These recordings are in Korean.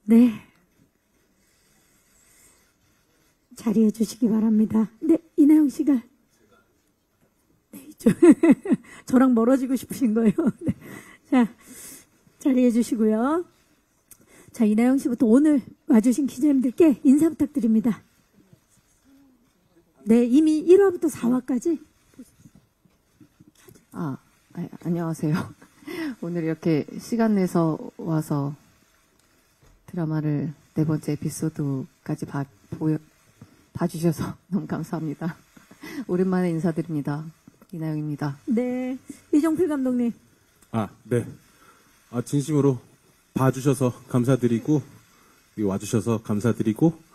네. 자리해 주시기 바랍니다. 네, 이나영 씨가. 네, 저랑 멀어지고 싶으신 거예요. 네. 자, 자리해 주시고요. 자, 이나영 씨부터 오늘 와주신 기자님들께 인사 부탁드립니다. 네, 이미 1화부터 4화까지. 안녕하세요. 오늘 이렇게 시간 내서 와서 드라마를 4번째 에피소드까지 봐주셔서 너무 감사합니다. 오랜만에 인사드립니다. 이나영입니다. 네, 이종필 감독님. 네. 진심으로 봐주셔서 감사드리고, 와주셔서 감사드리고,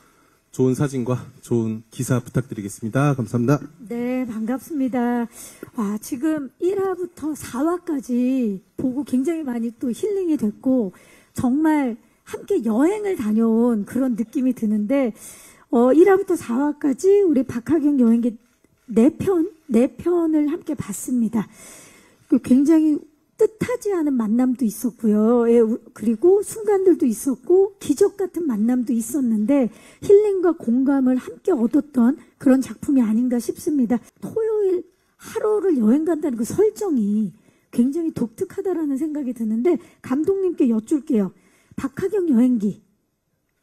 좋은 사진과 좋은 기사 부탁드리겠습니다. 감사합니다. 네, 반갑습니다. 지금 1화부터 4화까지 보고 굉장히 많이 또 힐링이 됐고, 정말 함께 여행을 다녀온 그런 느낌이 드는데, 1화부터 4화까지 우리 박하경 여행기 4편을 함께 봤습니다. 굉장히 뜻하지 않은 만남도 있었고요. 그리고 순간들도 있었고 기적 같은 만남도 있었는데 힐링과 공감을 함께 얻었던 그런 작품이 아닌가 싶습니다. 토요일 하루를 여행 간다는 그 설정이 굉장히 독특하다라는 생각이 드는데 감독님께 여쭐게요. 박하경 여행기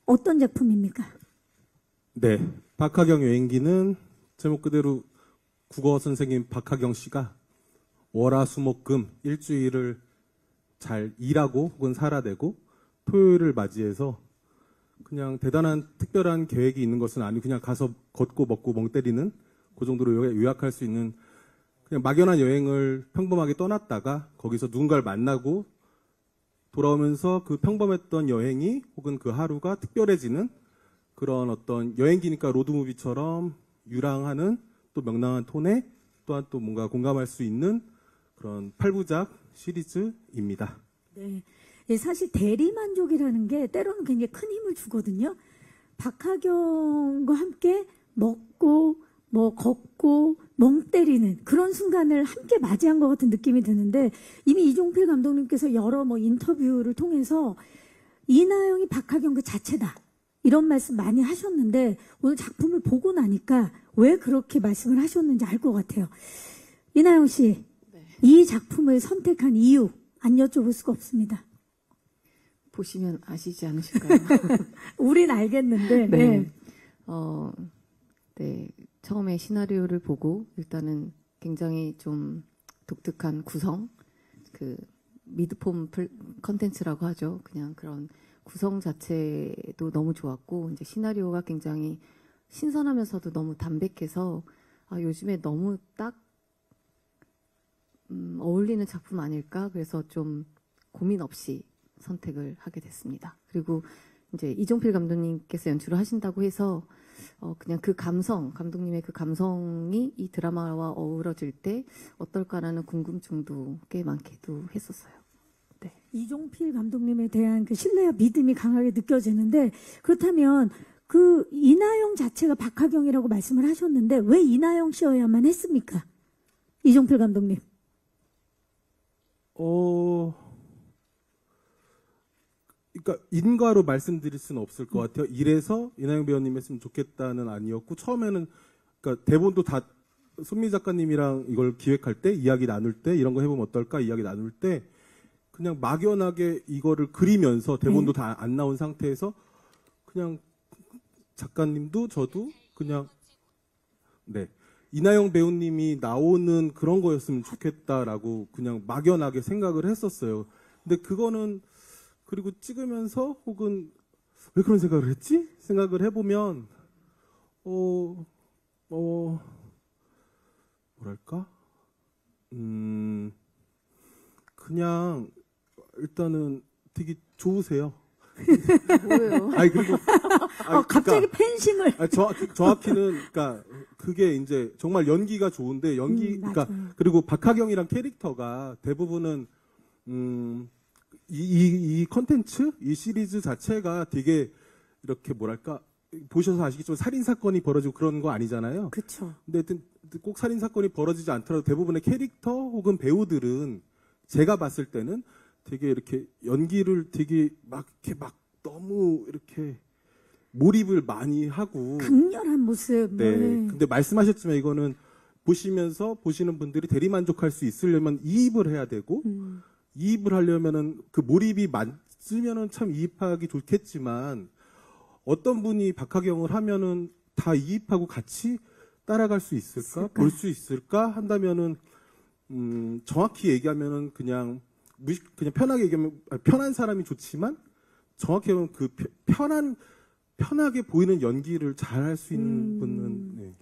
어떤 작품입니까? 네, 박하경 여행기는 제목 그대로 국어 선생님 박하경 씨가 월화수목금 일주일을 잘 일하고 혹은 살아내고 토요일을 맞이해서 그냥 대단한 특별한 계획이 있는 것은 아니고 그냥 가서 걷고 먹고 멍 때리는 그 정도로 요약할 수 있는 그냥 막연한 여행을 평범하게 떠났다가 거기서 누군가를 만나고 돌아오면서 그 평범했던 여행이 혹은 그 하루가 특별해지는 그런 어떤 여행기니까 로드무비처럼 유랑하는 또 명랑한 톤에 또한 또 뭔가 공감할 수 있는 그런 8부작 시리즈입니다. 네, 사실 대리만족이라는 게 때로는 굉장히 큰 힘을 주거든요. 박하경과 함께 먹고 걷고 멍 때리는 그런 순간을 함께 맞이한 것 같은 느낌이 드는데 이미 이종필 감독님께서 여러 인터뷰를 통해서 이나영이 박하경 그 자체다 이런 말씀 많이 하셨는데 오늘 작품을 보고 나니까 왜 그렇게 말씀을 하셨는지 알 것 같아요. 이나영 씨, 네. 이 작품을 선택한 이유 안 여쭤볼 수가 없습니다. 보시면 아시지 않으실까요? 우린 알겠는데. 네. 네. 처음에 시나리오를 보고 일단은 굉장히 좀 독특한 구성, 그 미드폼 컨텐츠라고 하죠. 그냥 그런 구성 자체도 너무 좋았고 이제 시나리오가 굉장히 신선하면서도 너무 담백해서 요즘에 너무 딱 어울리는 작품 아닐까 그래서 좀 고민 없이 선택을 하게 됐습니다. 그리고 이제 이종필 감독님께서 연출을 하신다고 해서 그냥 그 감성, 감독님의 그 감성이 이 드라마와 어우러질 때 어떨까라는 궁금증도 꽤 많기도 했었어요. 네. 이종필 감독님에 대한 그 신뢰와 믿음이 강하게 느껴지는데 그렇다면 그 이나영 자체가 박하경이라고 말씀을 하셨는데 왜 이나영 씨여야만 했습니까? 이종필 감독님. 그러니까 인과로 말씀드릴 수는 없을 것 같아요. 이래서 이나영 배우님 했으면 좋겠다는 아니었고 처음에는 그러니까 대본도 다 손미 작가님이랑 이걸 기획할 때 이야기 나눌 때 이런 거 해보면 어떨까 이야기 나눌 때 그냥 막연하게 이거를 그리면서 대본도 다 안 나온 상태에서 그냥 작가님도 저도 그냥 네 이나영 배우님이 나오는 그런 거였으면 좋겠다라고 그냥 막연하게 생각을 했었어요. 근데 그거는 그리고 찍으면서 혹은 왜 그런 생각을 했지? 생각을 해보면 뭐랄까? 그냥 일단은 되게 좋으세요. 뭐예요? 아니 그리고 갑자기 그러니까, 팬심을. 정확히는 그러니까 그게 이제 정말 연기가 좋은데 그러니까 그리고 박하경이란 캐릭터가 대부분은 이 컨텐츠 이 시리즈 자체가 되게 이렇게 뭐랄까 보셔서 아시겠지만 살인 사건이 벌어지고 그런 거 아니잖아요. 그렇죠. 근데 하여튼 꼭 살인 사건이 벌어지지 않더라도 대부분의 캐릭터 혹은 배우들은 제가 봤을 때는 되게 이렇게 연기를 되게 막 이렇게 막 너무 이렇게 몰입을 많이 하고 강렬한 모습. 네. 근데 말씀하셨지만 이거는 보시면서 보시는 분들이 대리만족할 수 있으려면 이입을 해야 되고 이입을 하려면은 그 몰입이 맞으면은 참 이입하기 좋겠지만 어떤 분이 박하경을 하면은 다 이입하고 같이 따라갈 수 있을까? 볼 수 있을까? 한다면은 정확히 얘기하면은 그냥 편하게 얘기하면 편한 사람이 좋지만 정확히 하면 그 편하게 보이는 연기를 잘 할 수 있는 분은 네.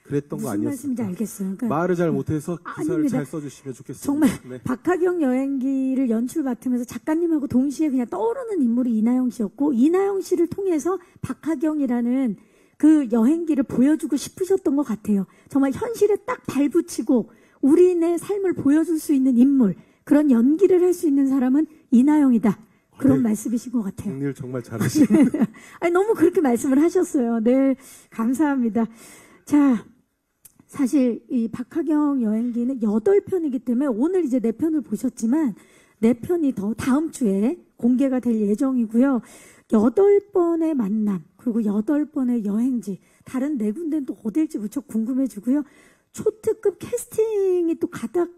그랬던 거 무슨 아니었을까? 말씀인지 알겠어요. 그러니까 말을 잘 못해서 기사를 아닙니다. 잘 써주시면 좋겠습니다. 정말 네. 박하경 여행기를 연출 맡으면서 작가님하고 동시에 그냥 떠오르는 인물이 이나영 씨였고 이나영 씨를 통해서 박하경이라는 그 여행기를 보여주고 싶으셨던 것 같아요. 정말 현실에 딱 발붙이고 우리네 삶을 보여줄 수 있는 인물, 그런 연기를 할 수 있는 사람은 이나영이다. 그런 네. 말씀이신 것 같아요. 정리를 정말 잘하시네요. 아니, 너무 그렇게 말씀을 하셨어요. 네, 감사합니다. 자, 사실 이 박하경 여행기는 8편이기 때문에 오늘 이제 4편을 보셨지만 4편이 더 다음 주에 공개가 될 예정이고요. 8번의 만남, 그리고 8번의 여행지, 다른 4군데는 또 어딜지 무척 궁금해지고요. 초특급 캐스팅이 또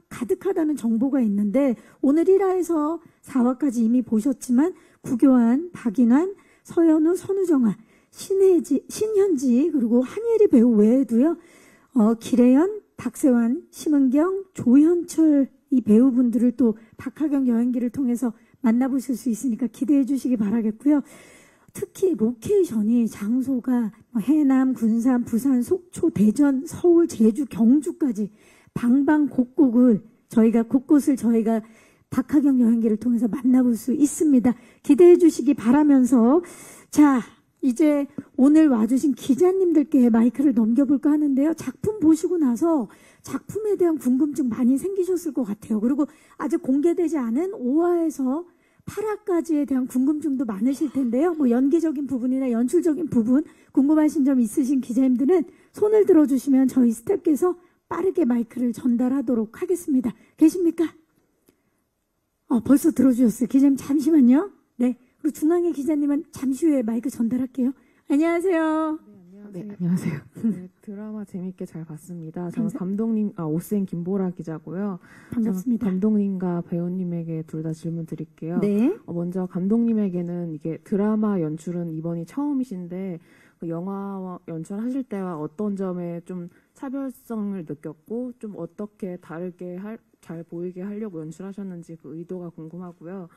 가득하다는 정보가 있는데 오늘 1화에서 4화까지 이미 보셨지만 구교환, 박인환, 서연우, 선우정아, 신현지 그리고 한예리 배우 외에도요. 기래연, 박세환, 심은경, 조현철 이 배우분들을 또 박하경 여행기를 통해서 만나보실 수 있으니까 기대해 주시기 바라겠고요. 특히 로케이션이 장소가 해남, 군산, 부산, 속초, 대전, 서울, 제주, 경주까지 방방곡곡을 곳곳을 저희가 박하경 여행기를 통해서 만나볼 수 있습니다. 기대해 주시기 바라면서 자 이제 오늘 와주신 기자님들께 마이크를 넘겨볼까 하는데요. 작품 보시고 나서 작품에 대한 궁금증 많이 생기셨을 것 같아요. 그리고 아직 공개되지 않은 5화에서 8화까지에 대한 궁금증도 많으실 텐데요. 뭐 연기적인 부분이나 연출적인 부분 궁금하신 점 있으신 기자님들은 손을 들어주시면 저희 스태프께서 빠르게 마이크를 전달하도록 하겠습니다. 계십니까? 벌써 들어주셨어요. 기자님 잠시만요. 네. 그리고 중앙의 기자님은 잠시 후에 마이크 전달할게요. 안녕하세요. 네, 안녕하세요. 네, 드라마 재밌게 잘 봤습니다. 저는 감독님, 오센 김보라 기자고요. 반갑습니다. 감독님과 배우님에게 둘 다 질문 드릴게요. 네. 먼저 감독님에게는 이게 드라마 연출은 이번이 처음이신데 그 영화 연출하실 때와 어떤 점에 좀 차별성을 느꼈고 좀 어떻게 다르게 잘 보이게 하려고 연출하셨는지 그 의도가 궁금하고요.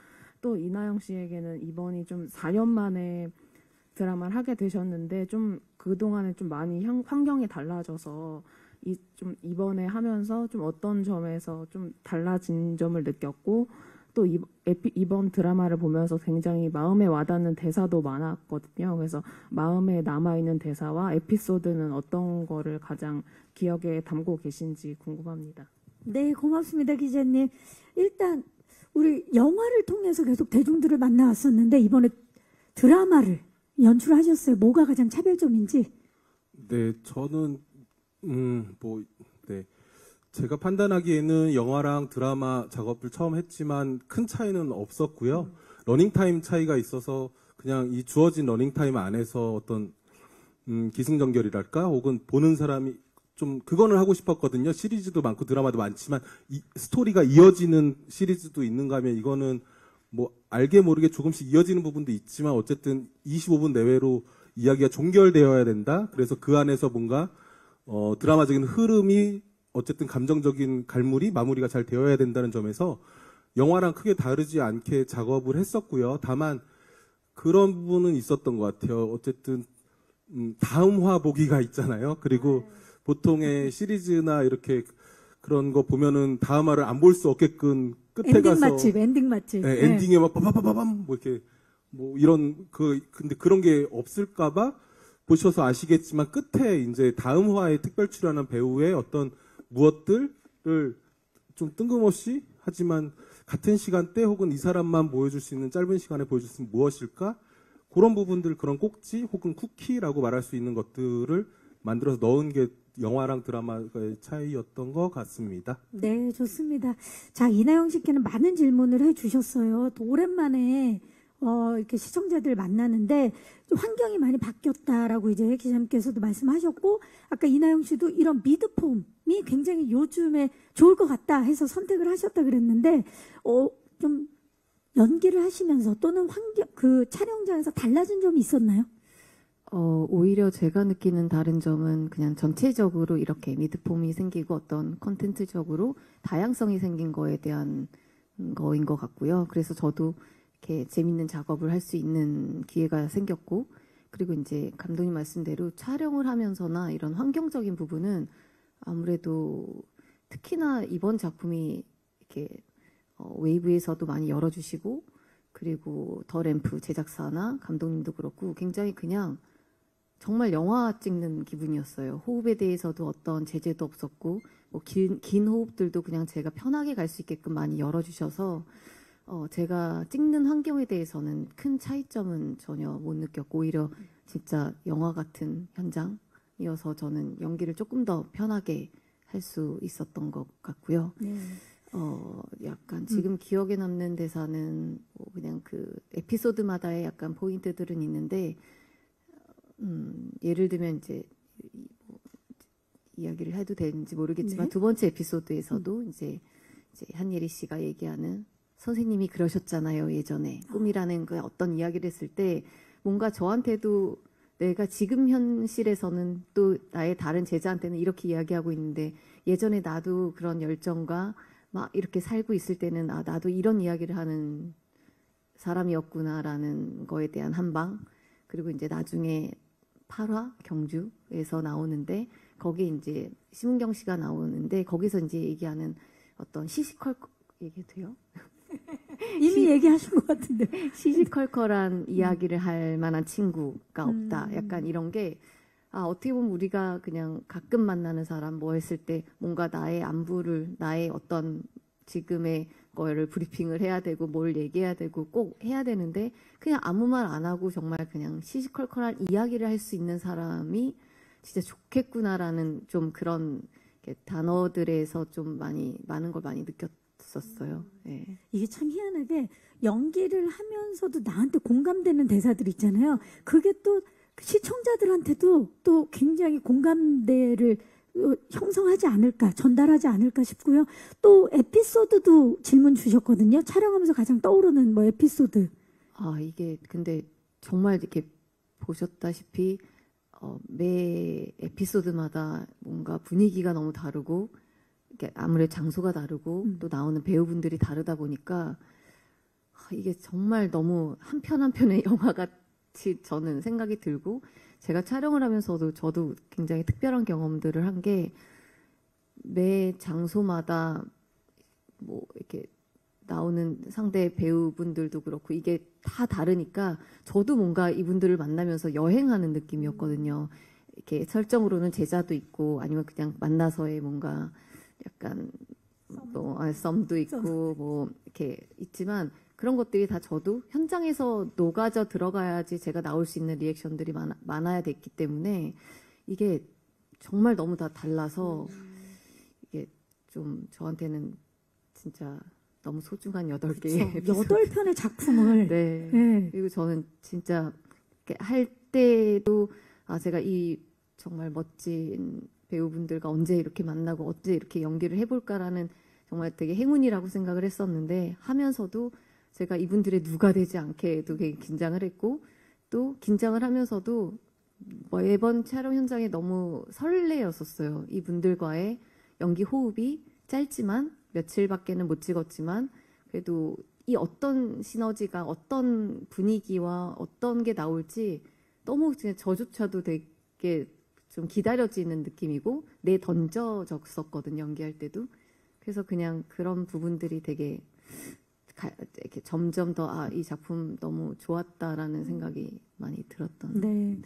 또 이나영 씨에게는 이번이 좀 4년 만에 드라마를 하게 되셨는데 좀 그동안에 좀 많이 환경이 달라져서 좀 이번에 하면서 좀 어떤 점에서 좀 달라진 점을 느꼈고 또 이번 드라마를 보면서 굉장히 마음에 와닿는 대사도 많았거든요. 그래서 마음에 남아있는 대사와 에피소드는 어떤 거를 가장 기억에 담고 계신지 궁금합니다. 네, 고맙습니다, 기자님. 일단 우리 영화를 통해서 계속 대중들을 만나왔었는데 이번에 드라마를 연출하셨어요. 뭐가 가장 차별점인지? 네, 저는 네. 제가 판단하기에는 영화랑 드라마 작업을 처음 했지만 큰 차이는 없었고요. 러닝타임 차이가 있어서 그냥 이 주어진 러닝타임 안에서 어떤 기승전결이랄까 혹은 보는 사람이 좀 그거는 하고 싶었거든요. 시리즈도 많고 드라마도 많지만 스토리가 이어지는 시리즈도 있는가 하면 이거는 뭐 알게 모르게 조금씩 이어지는 부분도 있지만 어쨌든 25분 내외로 이야기가 종결되어야 된다. 그래서 그 안에서 뭔가 드라마적인 흐름이 어쨌든 감정적인 갈무리 마무리가 잘 되어야 된다는 점에서 영화랑 크게 다르지 않게 작업을 했었고요. 다만 그런 부분은 있었던 것 같아요. 어쨌든 다음화 보기가 있잖아요. 그리고 보통의 시리즈나 이렇게 그런 거 보면은 다음화를 안 볼 수 없게끔 끝에 엔딩 가서 맛집, 엔딩 맛집. 네, 엔딩에 막 빠바바바밤 뭐 이렇게 뭐 이런 근데 그런 게 없을까봐 보셔서 아시겠지만 끝에 이제 다음 화에 특별 출연한 배우의 어떤 무엇들을 좀 뜬금없이 하지만 같은 시간대 혹은 이 사람만 보여줄 수 있는 짧은 시간에 보여줄 수 있는 무엇일까? 그런 부분들, 그런 꼭지 혹은 쿠키라고 말할 수 있는 것들을 만들어서 넣은 게 영화랑 드라마의 차이였던 것 같습니다. 네, 좋습니다. 자, 이나영 씨께는 많은 질문을 해주셨어요. 또 오랜만에 이렇게 시청자들 만나는데 좀 환경이 많이 바뀌었다라고 이제 기자님께서도 말씀하셨고, 아까 이나영 씨도 이런 미드폼이 굉장히 요즘에 좋을 것 같다 해서 선택을 하셨다 그랬는데, 좀 연기를 하시면서 또는 그 촬영장에서 달라진 점이 있었나요? 오히려 제가 느끼는 다른 점은 그냥 전체적으로 이렇게 미드폼이 생기고 어떤 컨텐츠적으로 다양성이 생긴 거에 대한 거인 것 같고요. 그래서 저도 이렇게 재밌는 작업을 할 수 있는 기회가 생겼고, 그리고 이제 감독님 말씀대로 촬영을 하면서나 이런 환경적인 부분은 아무래도 특히나 이번 작품이 이렇게 웨이브에서도 많이 열어주시고, 그리고 더 램프 제작사나 감독님도 그렇고 굉장히 그냥 정말 영화 찍는 기분이었어요. 호흡에 대해서도 어떤 제재도 없었고, 뭐 긴 호흡들도 그냥 제가 편하게 갈 수 있게끔 많이 열어주셔서 제가 찍는 환경에 대해서는 큰 차이점은 전혀 못 느꼈고, 오히려 진짜 영화 같은 현장이어서 저는 연기를 조금 더 편하게 할 수 있었던 것 같고요. 네. 약간 지금 기억에 남는 대사는 뭐 그냥 그 에피소드마다의 약간 포인트들은 있는데, 예를 들면 이제 뭐 이야기를 해도 되는지 모르겠지만 네. 두 번째 에피소드에서도 이제 한예리 씨가 얘기하는 선생님이 그러셨잖아요. 예전에 꿈이라는 그 어떤 이야기를 했을 때 뭔가 저한테도 내가 지금 현실에서는 또 나의 다른 제자한테는 이렇게 이야기하고 있는데, 예전에 나도 그런 열정과 막 이렇게 살고 있을 때는 나도 이런 이야기를 하는 사람이었구나라는 거에 대한 한방. 그리고 이제 나중에 8화 경주에서 나오는데, 거기 이제 심은경 씨가 나오는데, 거기서 이제 얘기하는 어떤 시시컬 얘기해도 돼요? 이미 얘기하신 것 같은데. 시시컬컬한 이야기를 할 만한 친구가 없다. 약간 이런 게, 어떻게 보면 우리가 그냥 가끔 만나는 사람 뭐 했을 때 뭔가 나의 안부를, 나의 어떤 지금의 거를 브리핑을 해야 되고 뭘 얘기해야 되고 꼭 해야 되는데, 그냥 아무 말 안 하고 정말 그냥 시시컬컬한 이야기를 할 수 있는 사람이 진짜 좋겠구나라는 좀 그런 단어들에서 좀 많은 걸 많이 느꼈었어요. 네. 이게 참 희한하게 연기를 하면서도 나한테 공감되는 대사들 있잖아요. 그게 또 시청자들한테도 또 굉장히 공감대를 형성하지 않을까, 전달하지 않을까 싶고요. 또 에피소드도 질문 주셨거든요. 촬영하면서 가장 떠오르는 뭐 에피소드. 이게 근데 정말 이렇게 보셨다시피 매 에피소드마다 뭔가 분위기가 너무 다르고, 이게 아무래도 장소가 다르고 또 나오는 배우분들이 다르다 보니까 이게 정말 너무 한 편 한 편의 영화 같이 저는 생각이 들고, 제가 촬영을 하면서도 저도 굉장히 특별한 경험들을 한 게, 매 장소마다 뭐 이렇게 나오는 상대 배우분들도 그렇고 이게 다 다르니까 저도 뭔가 이분들을 만나면서 여행하는 느낌이었거든요. 이렇게 설정으로는 제자도 있고 아니면 그냥 만나서의 뭔가 약간 뭐 썸도 있고 뭐 이렇게 있지만, 그런 것들이 다 저도 현장에서 녹아져 들어가야지 제가 나올 수 있는 리액션들이 많아야 됐기 때문에 이게 정말 너무 다 달라서 이게 좀 저한테는 진짜 너무 소중한 8개의 에피소드. 8편의 작품을. 네. 네. 그리고 저는 진짜 이렇게 할 때도 제가 이 정말 멋진 배우분들과 언제 이렇게 만나고 언제 이렇게 연기를 해볼까라는 정말 되게 행운이라고 생각을 했었는데, 하면서도 제가 이분들의 누가 되지 않게도 되게 긴장을 했고, 또 긴장을 하면서도 매번 촬영 현장에 너무 설레었었어요. 이분들과의 연기 호흡이 짧지만 며칠밖에는 못 찍었지만 그래도 이 어떤 시너지가 어떤 분위기와 어떤 게 나올지 너무 그냥 저조차도 되게 좀 기다려지는 느낌이고 던져졌었거든요, 연기할 때도. 그래서 그냥 그런 부분들이 되게 이렇게 점점 더 이 작품 너무 좋았다라는 생각이 많이 들었던. 네.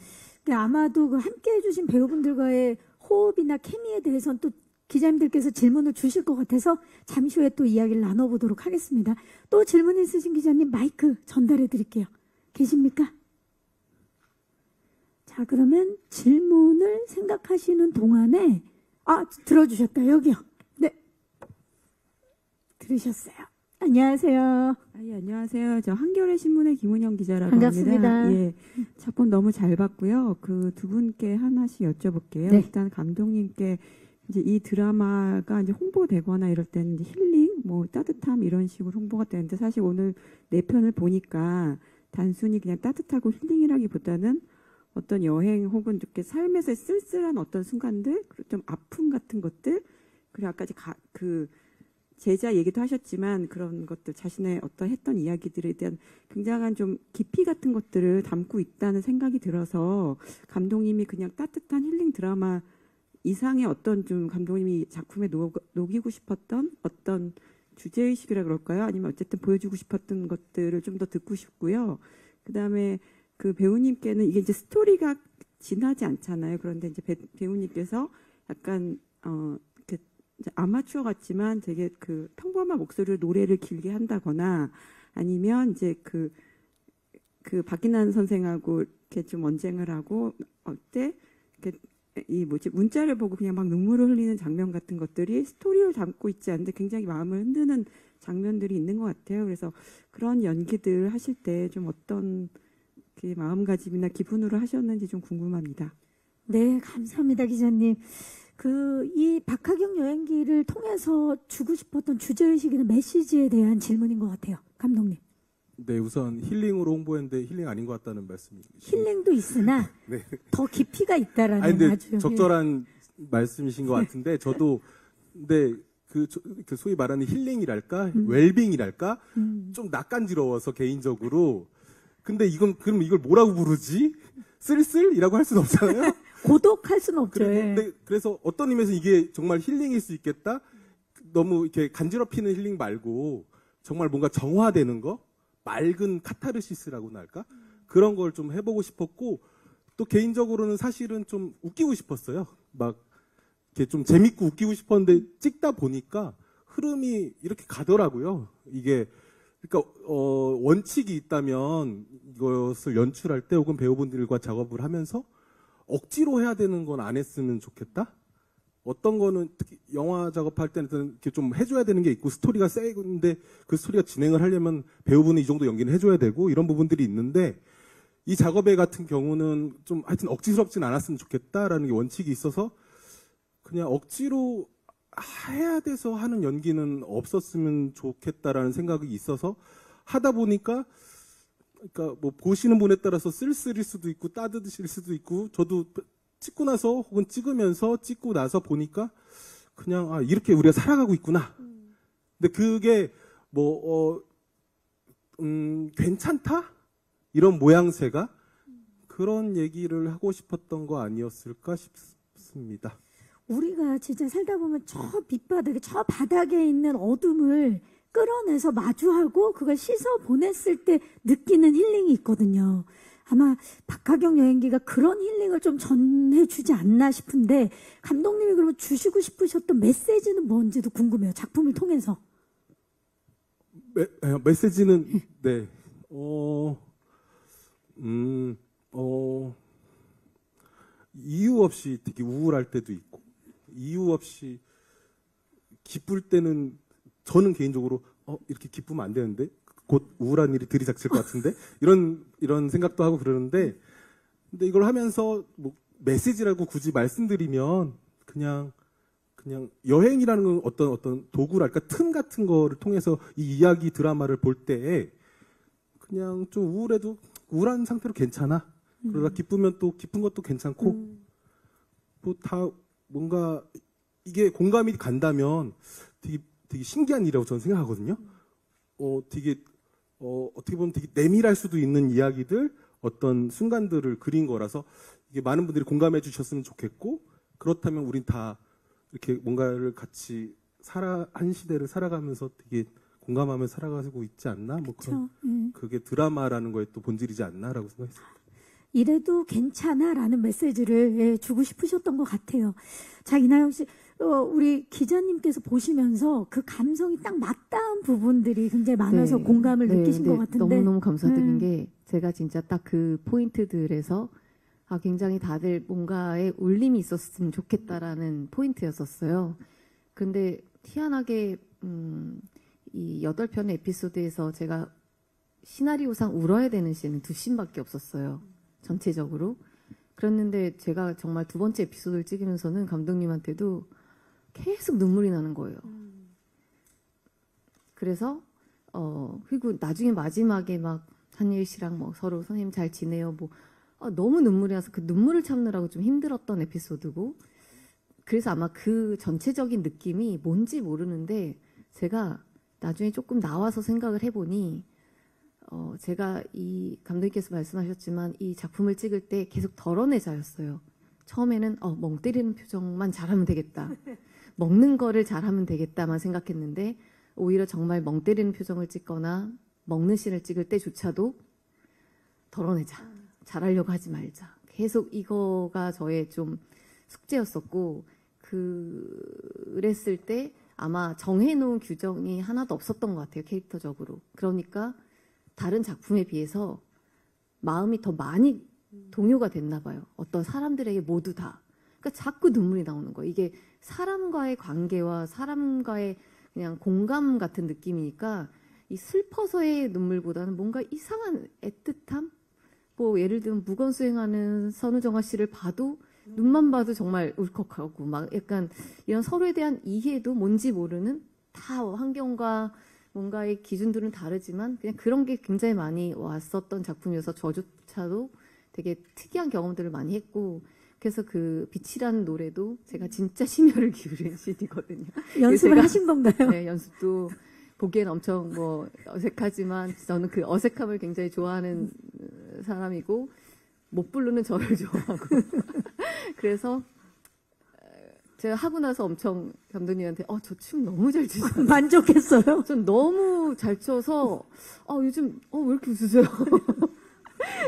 아마도 그 함께 해주신 배우분들과의 호흡이나 케미에 대해서는 또 기자님들께서 질문을 주실 것 같아서 잠시 후에 또 이야기를 나눠보도록 하겠습니다. 또 질문 있으신 기자님 마이크 전달해 드릴게요. 계십니까? 자, 그러면 질문을 생각하시는 동안에 들어주셨다. 여기요. 네. 들으셨어요. 안녕하세요. 예, 안녕하세요. 저 한겨레 신문의 김은영 기자라고 반갑습니다. 합니다. 예, 작품 너무 잘 봤고요. 그 두 분께 하나씩 여쭤볼게요. 네. 일단 감독님께 이제 이 드라마가 이제 홍보되거나 이럴 때는 이제 힐링, 뭐 따뜻함 이런 식으로 홍보가 되는데 사실 오늘 네 편을 보니까 단순히 그냥 따뜻하고 힐링이라기보다는 어떤 여행 혹은 이렇게 삶에서 쓸쓸한 어떤 순간들, 그리고 좀 아픔 같은 것들, 그리고 아까 그 제자 얘기도 하셨지만 그런 것들 자신의 어떤 했던 이야기들에 대한 굉장한 좀 깊이 같은 것들을 담고 있다는 생각이 들어서 감독님이 그냥 따뜻한 힐링 드라마 이상의 어떤 좀 감독님이 작품에 녹이고 싶었던 어떤 주제의식이라 그럴까요? 아니면 어쨌든 보여주고 싶었던 것들을 좀 더 듣고 싶고요. 그다음에 그 배우님께는 이게 이제 스토리가 진하지 않잖아요. 그런데 이제 배우님께서 약간 이렇게 이제 아마추어 같지만 되게 그 평범한 목소리로 노래를 길게 한다거나 아니면 이제 그 박인환 선생하고 이렇게 좀 언쟁을 하고 어때 이렇게 이 뭐지 문자를 보고 그냥 막 눈물을 흘리는 장면 같은 것들이 스토리를 담고 있지 않는데 굉장히 마음을 흔드는 장면들이 있는 것 같아요. 그래서 그런 연기들 하실 때 좀 어떤 그 마음가짐이나 기분으로 하셨는지 좀 궁금합니다. 네, 감사합니다, 기자님. 이 박하경 여행기를 통해서 주고 싶었던 주제의식이나 메시지에 대한 질문인 것 같아요, 감독님. 네, 우선 힐링으로 홍보했는데 힐링 아닌 것 같다는 말씀이시죠. 힐링도 있으나 네. 더 깊이가 있다라는 아니, 근데 아주 적절한 말씀이신 것 같은데 저도 근데 그 소위 말하는 힐링이랄까, 웰빙이랄까, 좀 낯간지러워서 개인적으로. 근데 그럼 이걸 뭐라고 부르지? 쓸쓸이라고 할 수는 없잖아요. 고독할 수는 없죠. 예. 그래서 어떤 의미에서 이게 정말 힐링일 수 있겠다. 너무 이렇게 간지럽히는 힐링 말고 정말 뭔가 정화되는 거, 맑은 카타르시스라고나 할까? 그런 걸 좀 해보고 싶었고 또 개인적으로는 사실은 좀 웃기고 싶었어요. 막 이렇게 좀 재밌고 웃기고 싶었는데 찍다 보니까 흐름이 이렇게 가더라고요. 이게 그러니까 원칙이 있다면 이것을 연출할 때 혹은 배우분들과 작업을 하면서 억지로 해야 되는 건 안 했으면 좋겠다. 어떤 거는 특히 영화 작업할 때는 이렇게 좀 해줘야 되는 게 있고 스토리가 세는데 그 스토리가 진행을 하려면 배우분이 이 정도 연기는 해줘야 되고 이런 부분들이 있는데 이 작업에 같은 경우는 좀 하여튼 억지스럽진 않았으면 좋겠다라는 게 원칙이 있어서 그냥 억지로 해야 돼서 하는 연기는 없었으면 좋겠다라는 생각이 있어서 하다 보니까 그러니까 뭐 보시는 분에 따라서 쓸쓸일 수도 있고 따뜻하실 수도 있고 저도 찍고 나서 혹은 찍고 나서 보니까 그냥 이렇게 우리가 살아가고 있구나. 근데 그게 괜찮다? 이런 모양새가 그런 얘기를 하고 싶었던 거 아니었을까 싶습니다. 우리가 진짜 살다 보면 저 밑바닥에, 저 바닥에 있는 어둠을 끌어내서 마주하고 그걸 씻어 보냈을 때 느끼는 힐링이 있거든요. 아마 박하경 여행기가 그런 힐링을 좀 전해주지 않나 싶은데 감독님이 그러면 주시고 싶으셨던 메시지는 뭔지도 궁금해요. 작품을 통해서. 메시지는 네. 이유 없이 되게 우울할 때도 있고 이유 없이 기쁠 때는 저는 개인적으로 이렇게 기쁘면 안 되는데 곧 우울한 일이 들이닥칠 것 같은데 이런 생각도 하고 그러는데 근데 이걸 하면서 뭐 메시지라고 굳이 말씀드리면 그냥 여행이라는 건 어떤 도구랄까 틈 같은 거를 통해서 이 이야기 드라마를 볼 때 그냥 좀 우울해도 우울한 상태로 괜찮아. 그러다 기쁘면 또 기쁜 것도 괜찮고 뭐 다 뭔가 이게 공감이 간다면 되게 신기한 일이라고 저는 생각하거든요. 어떻게 보면 되게 내밀할 수도 있는 이야기들, 어떤 순간들을 그린 거라서 이게 많은 분들이 공감해 주셨으면 좋겠고 그렇다면 우린 다 이렇게 뭔가를 같이 한 시대를 살아가면서 되게 공감하며 살아가고 있지 않나? 뭐 그런 그게 드라마라는 거에 또 본질이지 않나라고 생각했습니다. 이래도 괜찮아라는 메시지를 주고 싶으셨던 것 같아요. 자, 이나영 씨, 우리 기자님께서 보시면서 그 감성이 딱 맞닿은 부분들이 굉장히 많아서 공감을 느끼신 것 같은데 너무너무 감사드린 게 제가 진짜 딱 그 포인트들에서 굉장히 다들 뭔가에 울림이 있었으면 좋겠다라는 포인트였었어요. 근데 희한하게 이 8편의 에피소드에서 제가 시나리오상 울어야 되는 씬은 2씬밖에 없었어요. 전체적으로. 그랬는데 제가 정말 2번째 에피소드를 찍으면서는 감독님한테도 계속 눈물이 나는 거예요. 그래서 그리고 나중에 마지막에 막 한예일 씨랑 뭐 서로 선생님 잘 지내요 뭐 너무 눈물이 나서 그 눈물을 참느라고 좀 힘들었던 에피소드고, 그래서 아마 그 전체적인 느낌이 뭔지 모르는데 제가 나중에 조금 나와서 생각을 해보니 제가 이 감독님께서 말씀하셨지만 이 작품을 찍을 때 계속 덜어내자였어요. 처음에는 멍 때리는 표정만 잘하면 되겠다. 먹는 거를 잘하면 되겠다만 생각했는데 오히려 정말 멍 때리는 표정을 찍거나 먹는 씬을 찍을 때조차도 덜어내자. 잘하려고 하지 말자. 계속 이거가 저의 좀 숙제였었고, 그랬을 때 아마 정해놓은 규정이 하나도 없었던 것 같아요. 캐릭터적으로. 그러니까 다른 작품에 비해서 마음이 더 많이 동요가 됐나 봐요. 어떤 사람들에게 모두 다. 그러니까 자꾸 눈물이 나오는 거예요. 이게 사람과의 관계와 사람과의 그냥 공감 같은 느낌이니까 이 슬퍼서의 눈물보다는 뭔가 이상한 애틋함? 뭐 예를 들면 무건수행하는 선우정아 씨를 봐도 눈만 봐도 정말 울컥하고 막 약간 이런 서로에 대한 이해도 뭔지 모르는, 다 환경과 뭔가의 기준들은 다르지만 그냥 그런 게 굉장히 많이 왔었던 작품이어서 저조차도 되게 특이한 경험들을 많이 했고, 그래서 그 빛이라는 노래도 제가 진짜 심혈을 기울인 CD거든요. 연습을 하신 건가요? 네, 연습도 보기엔 엄청 뭐 어색하지만 저는 그 어색함을 굉장히 좋아하는 사람이고 못 부르는 저를 좋아하고 그래서 제가 하고 나서 엄청 감독님한테 저 춤 너무 잘 추세요. 만족했어요? 전 너무 잘 춰서 요즘 왜 이렇게 웃으세요?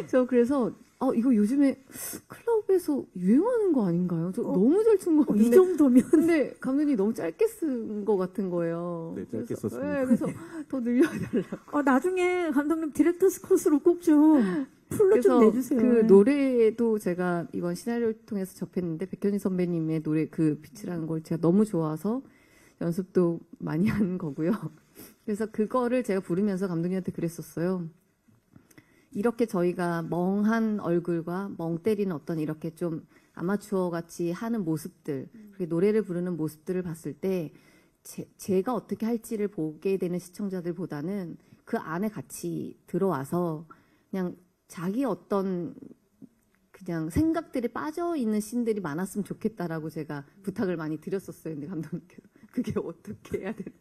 저 그래서 이거 요즘에 클럽에서 유행하는 거 아닌가요? 저 너무 잘 춘 거 같은데. 이 정도면. 근데 감독님이 너무 짧게 쓴 거 같은 거예요. 네, 짧게 그래서, 썼습니다. 네, 그래서 더 늘려달라고. 나중에 감독님 디렉터스 컷으로 꼭 좀 풀로 좀 그래서 내주세요. 그 노래도 제가 이번 시나리오를 통해서 접했는데 백현희 선배님의 노래 그 빛이라는 걸 제가 너무 좋아서 연습도 많이 한 거고요. 그래서 그거를 제가 부르면서 감독님한테 그랬었어요. 이렇게 저희가 멍한 얼굴과 멍 때리는 어떤 이렇게 좀 아마추어 같이 하는 모습들, 그리고 노래를 부르는 모습들을 봤을 때 제가 어떻게 할지를 보게 되는 시청자들보다는 그 안에 같이 들어와서 그냥 자기 어떤 그냥 생각들이 빠져 있는 씬들이 많았으면 좋겠다라고 제가 부탁을 많이 드렸었어요. 근데 감독님께서 그게 어떻게 해야 되나?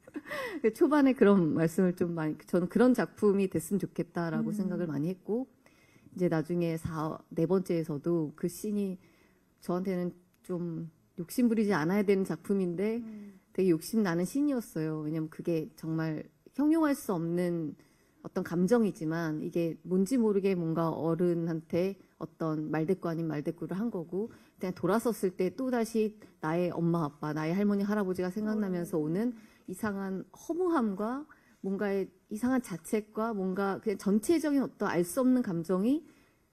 초반에 그런 말씀을 좀 많이, 저는 그런 작품이 됐으면 좋겠다라고 생각을 많이 했고, 이제 나중에 4번째에서도 그 씬이 저한테는 좀 욕심부리지 않아야 되는 작품인데 되게 욕심나는 씬이었어요. 왜냐면 그게 정말 형용할 수 없는 어떤 감정이지만 이게 뭔지 모르게 뭔가 어른한테 어떤 말대꾸 아닌 말대꾸를 한 거고, 그냥 돌아섰을 때 또다시 나의 엄마 아빠, 나의 할머니 할아버지가 생각나면서 오는 이상한 허무함과 뭔가의 이상한 자책과 뭔가 그냥 전체적인 어떤 알 수 없는 감정이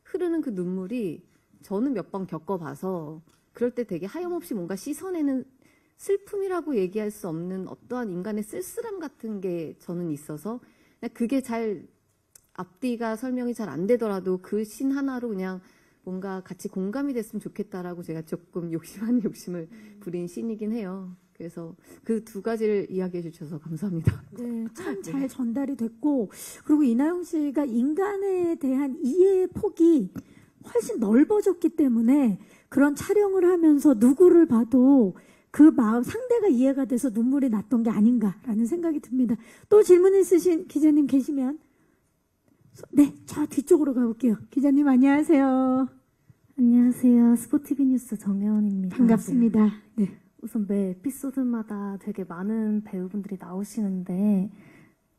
흐르는 그 눈물이 저는 몇 번 겪어봐서 그럴 때 되게 하염없이 뭔가 씻어내는 슬픔이라고 얘기할 수 없는 어떠한 인간의 쓸쓸함 같은 게 저는 있어서 그게 잘 앞뒤가 설명이 잘 안 되더라도 그 씬 하나로 그냥 뭔가 같이 공감이 됐으면 좋겠다라고 제가 조금 욕심을 부린 씬이긴 해요. 그래서 그 두 가지를 이야기해 주셔서 감사합니다. 네, 참 잘 전달이 됐고, 그리고 이나영 씨가 인간에 대한 이해의 폭이 훨씬 넓어졌기 때문에 그런 촬영을 하면서 누구를 봐도 그 마음, 상대가 이해가 돼서 눈물이 났던 게 아닌가라는 생각이 듭니다. 또 질문 있으신 기자님 계시면, 네, 저 뒤쪽으로 가볼게요. 기자님 안녕하세요. 안녕하세요. 스포티비 뉴스 정혜원입니다. 반갑습니다. 네. 우선 매 에피소드마다 되게 많은 배우분들이 나오시는데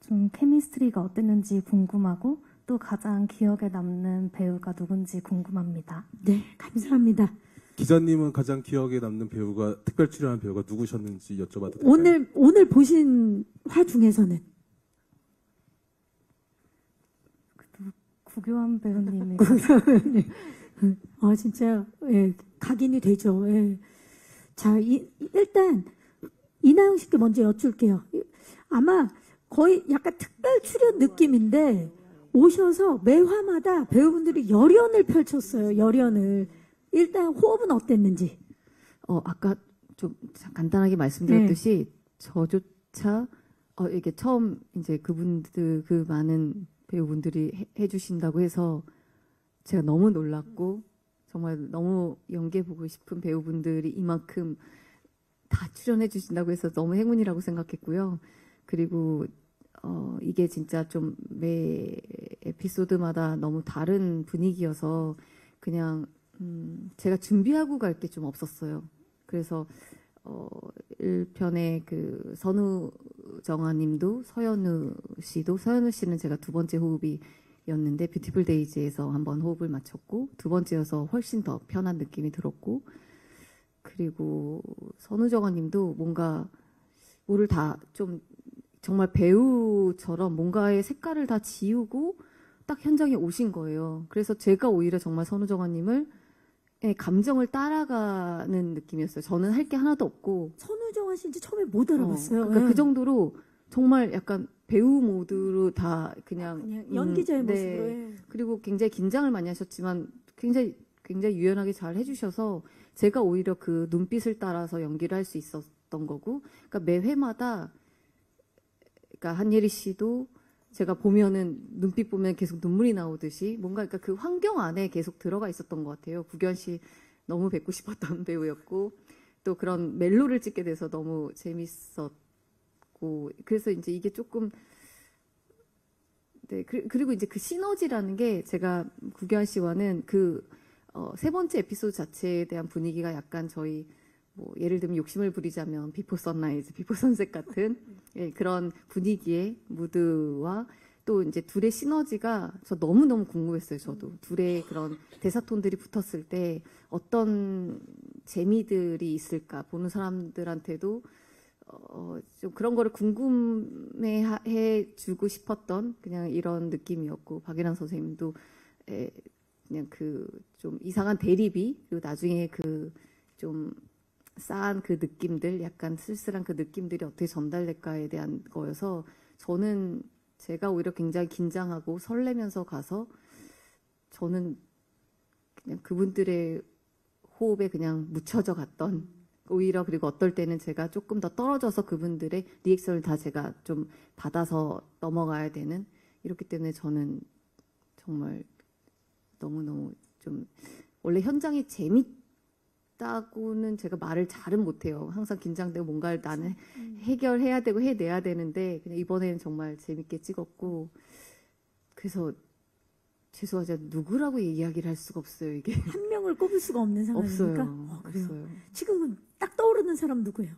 좀 케미스트리가 어땠는지 궁금하고 또 가장 기억에 남는 배우가 누군지 궁금합니다. 네, 감사합니다. 기자님은 가장 기억에 남는 배우가, 특별 출연한 배우가 누구셨는지 여쭤봐도 될까요? 오늘 보신 화 중에서는 구교환 배우님이 진짜 예, 각인이 되죠. 예. 자, 일단 이나영 씨께 먼저 여쭐게요. 아마 거의 약간 특별 출연 느낌인데 오셔서 매화마다 배우분들이 열연을 펼쳤어요. 열연을. 일단 호흡은 어땠는지. 아까 좀 간단하게 말씀드렸듯이 저조차 이게 처음 이제 그분들 그 많은 배우분들이 해주신다고 해서 제가 너무 놀랐고 정말 너무 연기해보고 싶은 배우분들이 이만큼 다 출연해주신다고 해서 너무 행운이라고 생각했고요. 그리고 이게 진짜 좀 매 에피소드마다 너무 다른 분위기여서 그냥 제가 준비하고 갈 게 좀 없었어요. 그래서 1편의 그 선우정아님도 서현우 씨는 제가 두 번째 호흡이었는데 뷰티풀 데이즈에서 한번 호흡을 맞췄고 두 번째여서 훨씬 더 편한 느낌이 들었고 그리고 선우정아님도 뭔가 뭐를 다 좀 정말 배우처럼 뭔가의 색깔을 다 지우고 딱 현장에 오신 거예요. 그래서 제가 오히려 정말 선우정아님을 감정을 따라가는 느낌이었어요. 저는 할 게 하나도 없고 선우정아 씨인지 처음에 못 알아봤어요. 그러니까 예. 그 정도로 정말 약간 배우 모드로 다 그냥 연기자의 네. 모습으로. 예. 그리고 굉장히 긴장을 많이 하셨지만 굉장히 유연하게 잘 해주셔서 제가 오히려 그 눈빛을 따라서 연기를 할 수 있었던 거고, 그러니까 매 회마다 그러니까 한예리 씨도 제가 보면은 눈빛 보면 계속 눈물이 나오듯이 뭔가 그러니까 그 환경 안에 계속 들어가 있었던 것 같아요. 구견 씨 너무 뵙고 싶었던 배우였고 또 그런 멜로를 찍게 돼서 너무 재밌었고 그래서 이제 이게 조금 네 그리고 이제 그 시너지라는 게 제가 구견 씨와는 그 세 번째 에피소드 자체에 대한 분위기가 약간 저희 뭐 예를 들면 욕심을 부리자면 비포 선라이즈, 비포 선셋 같은 그런 분위기의 무드와 또 이제 둘의 시너지가 저 너무너무 궁금했어요. 저도 둘의 그런 대사톤들이 붙었을 때 어떤 재미들이 있을까 보는 사람들한테도 좀 그런 거를 궁금해 주고 싶었던 그냥 이런 느낌이었고 박예란 선생님도 그냥 그 좀 이상한 대립이 그리고 나중에 그 좀 싸한 그 느낌들, 약간 쓸쓸한 그 느낌들이 어떻게 전달될까에 대한 거여서 저는 제가 오히려 굉장히 긴장하고 설레면서 가서 저는 그냥 그분들의 호흡에 그냥 묻혀져 갔던 오히려 그리고 어떨 때는 제가 조금 더 떨어져서 그분들의 리액션을 다 제가 좀 받아서 넘어가야 되는 이렇기 때문에 저는 정말 너무너무 좀 원래 현장이 재밌다고는 제가 말을 잘은 못해요. 항상 긴장되고 뭔가를 나는 해결해야 되고 해내야 되는데 그냥 이번에는 정말 재밌게 찍었고 그래서 죄송하지만 누구라고 이야기를 할 수가 없어요. 이게 한 명을 꼽을 수가 없는 상황이니까. 없어요. 그래요. 없어요. 지금은 딱 떠오르는 사람 누구예요?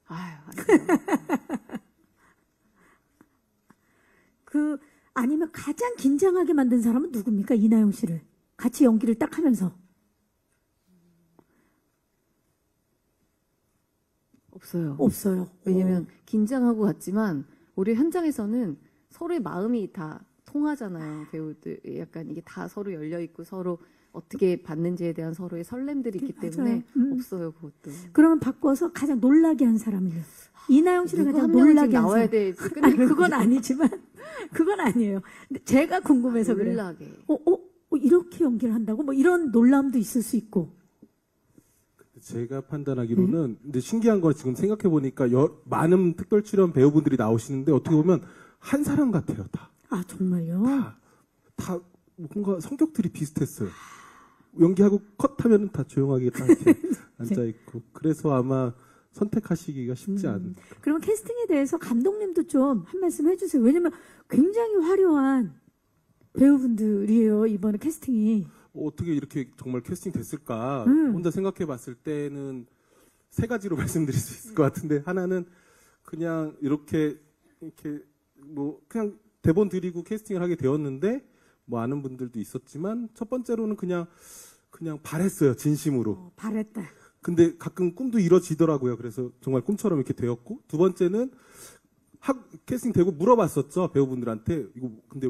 아유, 아니에요. 아니면 가장 긴장하게 만든 사람은 누굽니까? 이나영 씨를 같이 연기를 딱 하면서. 없어요. 없어요. 왜냐면 긴장하고 갔지만 우리 현장에서는 서로의 마음이 다 통하잖아요. 배우들 약간 이게 다 서로 열려 있고 서로 어떻게 받는지에 대한 서로의 설렘들이 있기 때문에 없어요. 그것도. 그러면 바꿔서 가장 놀라게 한 사람이요. 이나영 씨를 누구 가장 한 명은 놀라게 지금 한 나와야 사람. 돼. 아니 그건 아니지만 그건 아니에요. 근데 제가 궁금해서 그래요. 놀라게. 이렇게 연기를 한다고? 뭐 이런 놀람도 있을 수 있고. 제가 판단하기로는 근데 신기한 건 지금 생각해 보니까 많은 특별 출연 배우분들이 나오시는데 어떻게 보면 한 사람 같아요. 다. 아 정말요? 다 뭔가 성격들이 비슷했어요. 연기하고 컷하면은 다 조용하게 딱 이렇게 앉아 있고 그래서 아마 선택하시기가 쉽지 않은. 그러면 캐스팅에 대해서 감독님도 좀 한 말씀 해주세요. 왜냐면 굉장히 화려한 배우분들이에요. 이번에 캐스팅이. 어떻게 이렇게 정말 캐스팅 됐을까 혼자 생각해 봤을 때는 세 가지로 말씀드릴 수 있을 것 같은데 하나는 그냥 이렇게 뭐 그냥 대본 드리고 캐스팅을 하게 되었는데 뭐 아는 분들도 있었지만 첫 번째로는 그냥 바랬어요. 진심으로. 바랬다. 근데 가끔 꿈도 이뤄지더라고요. 그래서 정말 꿈처럼 이렇게 되었고 두 번째는 캐스팅 되고 물어봤었죠. 배우분들한테 이거 근데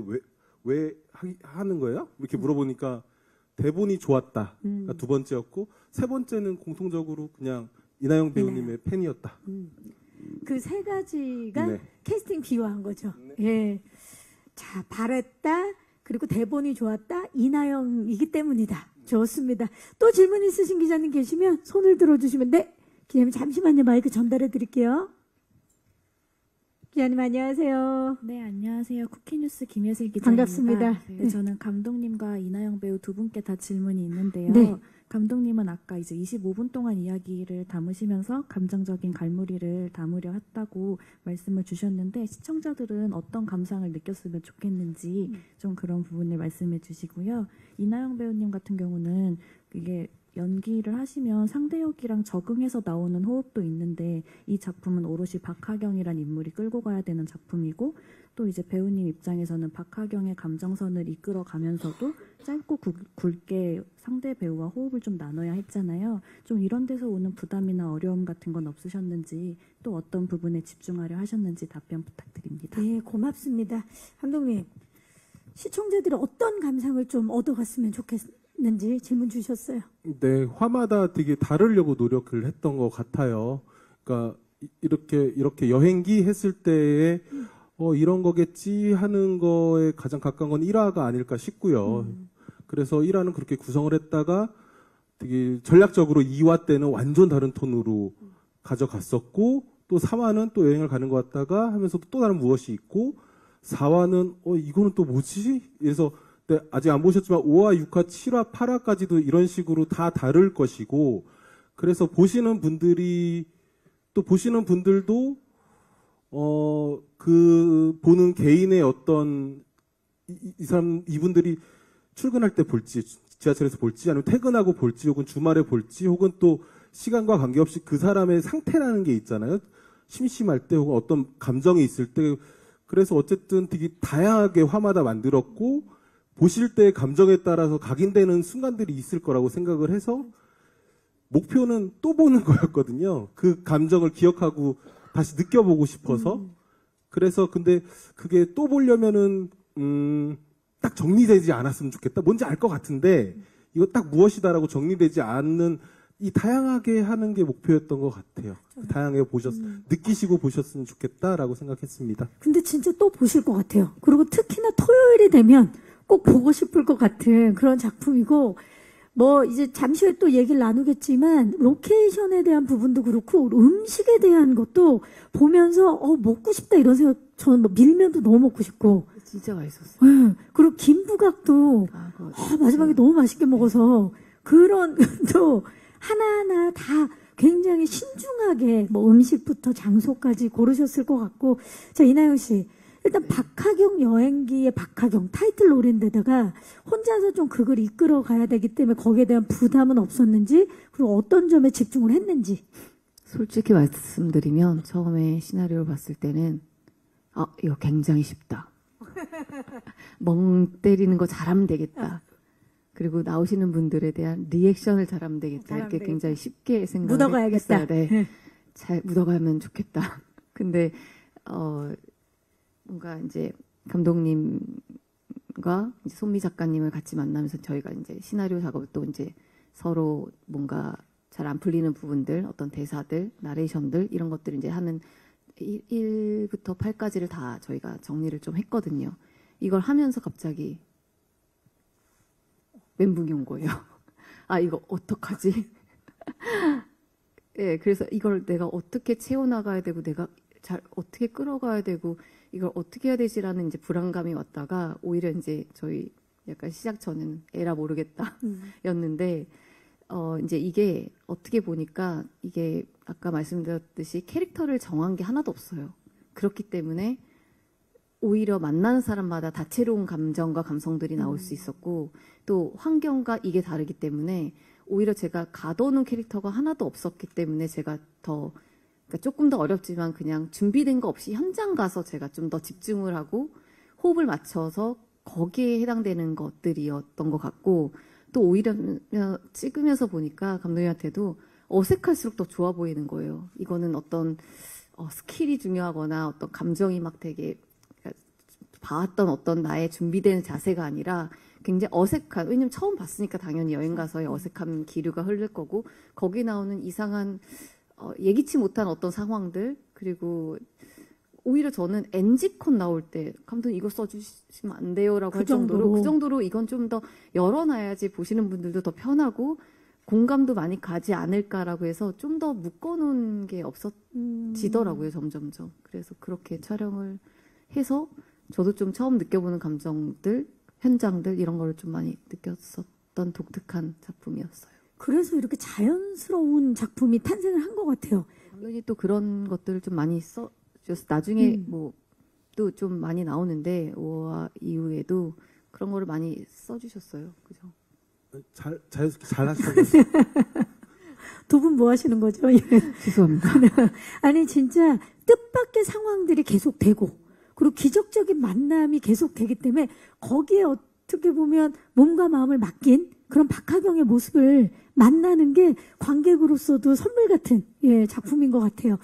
왜 하는 거예요? 이렇게 물어보니까 대본이 좋았다. 가 두 번째였고 세 번째는 공통적으로 그냥 이나영 배우님의 팬이었다. 그 세 가지가 네. 캐스팅 비유한 거죠. 예. 자, 바랬다. 그리고 대본이 좋았다. 이나영이기 때문이다. 좋습니다. 또 질문 있으신 기자님 계시면 손을 들어주시면 네. 기자님 잠시만요. 마이크 전달해 드릴게요. 기자님 안녕하세요. 네, 안녕하세요. 쿠키뉴스 김예슬 기자입니다. 반갑습니다. 네, 저는 감독님과 이나영 배우 두 분께 다 질문이 있는데요. 네. 감독님은 아까 이제 25분 동안 이야기를 담으시면서 감정적인 갈무리를 담으려 했다고 말씀을 주셨는데 시청자들은 어떤 감상을 느꼈으면 좋겠는지 좀 그런 부분을 말씀해 주시고요. 이나영 배우님 같은 경우는 이게 연기를 하시면 상대 역이랑 적응해서 나오는 호흡도 있는데 이 작품은 오롯이 박하경이란 인물이 끌고 가야 되는 작품이고 또 이제 배우님 입장에서는 박하경의 감정선을 이끌어가면서도 짧고 굵게 상대 배우와 호흡을 좀 나눠야 했잖아요. 좀 이런 데서 오는 부담이나 어려움 같은 건 없으셨는지 또 어떤 부분에 집중하려 하셨는지 답변 부탁드립니다. 네, 고맙습니다. 감독님, 시청자들이 어떤 감상을 좀 얻어갔으면 좋겠는지 질문 주셨어요. 네, 화마다 되게 다르려고 노력을 했던 것 같아요. 그러니까 이렇게 여행기 했을 때에 이런 거겠지 하는 거에 가장 가까운 건 1화가 아닐까 싶고요. 그래서 1화는 그렇게 구성을 했다가 되게 전략적으로 2화 때는 완전 다른 톤으로 가져갔었고 또 3화는 또 여행을 가는 것 같다가 하면서 또 다른 무엇이 있고 4화는 이거는 또 뭐지? 그래서 네, 아직 안 보셨지만 5화, 6화, 7화, 8화까지도 이런 식으로 다 다를 것이고 그래서 보시는 분들도 그 보는 개인의 어떤 이분들이 출근할 때 볼지 지하철에서 볼지 아니면 퇴근하고 볼지 혹은 주말에 볼지 혹은 또 시간과 관계없이 그 사람의 상태라는 게 있잖아요. 심심할 때 혹은 어떤 감정이 있을 때 그래서 어쨌든 되게 다양하게 화마다 만들었고 보실 때 감정에 따라서 각인되는 순간들이 있을 거라고 생각을 해서 목표는 또 보는 거였거든요. 그 감정을 기억하고 다시 느껴보고 싶어서. 그래서 근데 그게 또 보려면은 딱 정리되지 않았으면 좋겠다. 뭔지 알 것 같은데 이거 딱 무엇이다라고 정리되지 않는 이 다양하게 하는 게 목표였던 것 같아요. 다양하게 느끼시고 보셨으면 좋겠다라고 생각했습니다. 근데 진짜 또 보실 것 같아요. 그리고 특히나 토요일이 되면 꼭 보고 싶을 것 같은 그런 작품이고 뭐 이제 잠시 후에 또 얘기를 나누겠지만 로케이션에 대한 부분도 그렇고 음식에 대한 것도 보면서 먹고 싶다 이런 생각 저는 뭐 밀면도 너무 먹고 싶고 진짜 맛있었어요. 네. 그리고 김부각도 마지막에 너무 맛있게 먹어서 그런 또 하나하나 다 굉장히 신중하게 뭐 음식부터 장소까지 고르셨을 것 같고 자 이나영 씨 일단 박하경 여행기의 박하경 타이틀롤인데다가 혼자서 좀 그걸 이끌어 가야 되기 때문에 거기에 대한 부담은 없었는지 그리고 어떤 점에 집중을 했는지 솔직히 말씀드리면 처음에 시나리오를 봤을 때는 이거 굉장히 쉽다. 멍 때리는 거 잘하면 되겠다. 그리고 나오시는 분들에 대한 리액션을 잘하면 되겠다. 이렇게 굉장히 쉽게 생각을 묻어가야겠다. 했어요. 네. 잘 묻어가면 좋겠다. 근데 뭔가 이제 감독님과 이제 손미 작가님을 같이 만나면서 저희가 이제 시나리오 작업을 또 이제 서로 뭔가 잘 안 풀리는 부분들, 어떤 대사들, 나레이션들 이런 것들 이제 하는 1부터 8까지를 다 저희가 정리를 좀 했거든요. 이걸 하면서 갑자기 멘붕이 온 거예요. 이거 어떡하지? 예, 그래서 이걸 내가 어떻게 채워나가야 되고 내가 잘 어떻게 끌어가야 되고 이걸 어떻게 해야 되지라는 이제 불안감이 왔다가 오히려 이제 저희 약간 시작 전에는 에라 모르겠다 였는데 이제 이게 어떻게 보니까 이게 아까 말씀드렸듯이 캐릭터를 정한 게 하나도 없어요. 그렇기 때문에 오히려 만나는 사람마다 다채로운 감정과 감성들이 나올 수 있었고 또 환경과 이게 다르기 때문에 오히려 제가 가둬놓은 캐릭터가 하나도 없었기 때문에 제가 그러니까 조금 더 어렵지만 그냥 준비된 거 없이 현장 가서 제가 좀 더 집중을 하고 호흡을 맞춰서 거기에 해당되는 것들이었던 것 같고 또 오히려 찍으면서 보니까 감독님한테도 어색할수록 더 좋아 보이는 거예요. 이거는 어떤 스킬이 중요하거나 어떤 감정이 막 되게 봐왔던 어떤 나의 준비된 자세가 아니라 굉장히 어색한, 왜냐면 처음 봤으니까 당연히 여행 가서의 어색한 기류가 흐를 거고 거기 나오는 이상한 예기치 못한 어떤 상황들 그리고 오히려 저는 NG컷 나올 때 감독님 이거 써주시면 안 돼요라고 그 할 정도로 정도로. 그 정도로 이건 좀 더 열어놔야지 보시는 분들도 더 편하고 공감도 많이 가지 않을까라고 해서 좀 더 묶어놓은 게 없어지더라고요, 점점점. 그래서 그렇게 촬영을 해서 저도 좀 처음 느껴보는 감정들, 현장들 이런 거를 좀 많이 느꼈었던 독특한 작품이었어요. 그래서 이렇게 자연스러운 작품이 탄생을 한 것 같아요. 감독이 또 그런 것들을 좀 많이 써줘서 나중에 뭐 또 좀 많이 나오는데 5화 이후에도 그런 거를 많이 써주셨어요. 그죠? 자연스럽게 잘 하시는 두 분 뭐 하시는 거죠? 죄송합니다. 아니 진짜 뜻밖의 상황들이 계속되고 그리고 기적적인 만남이 계속되기 때문에 거기에 어떻게 보면 몸과 마음을 맡긴 그런 박하경의 모습을 만나는 게 관객으로서도 선물 같은 작품인 것 같아요.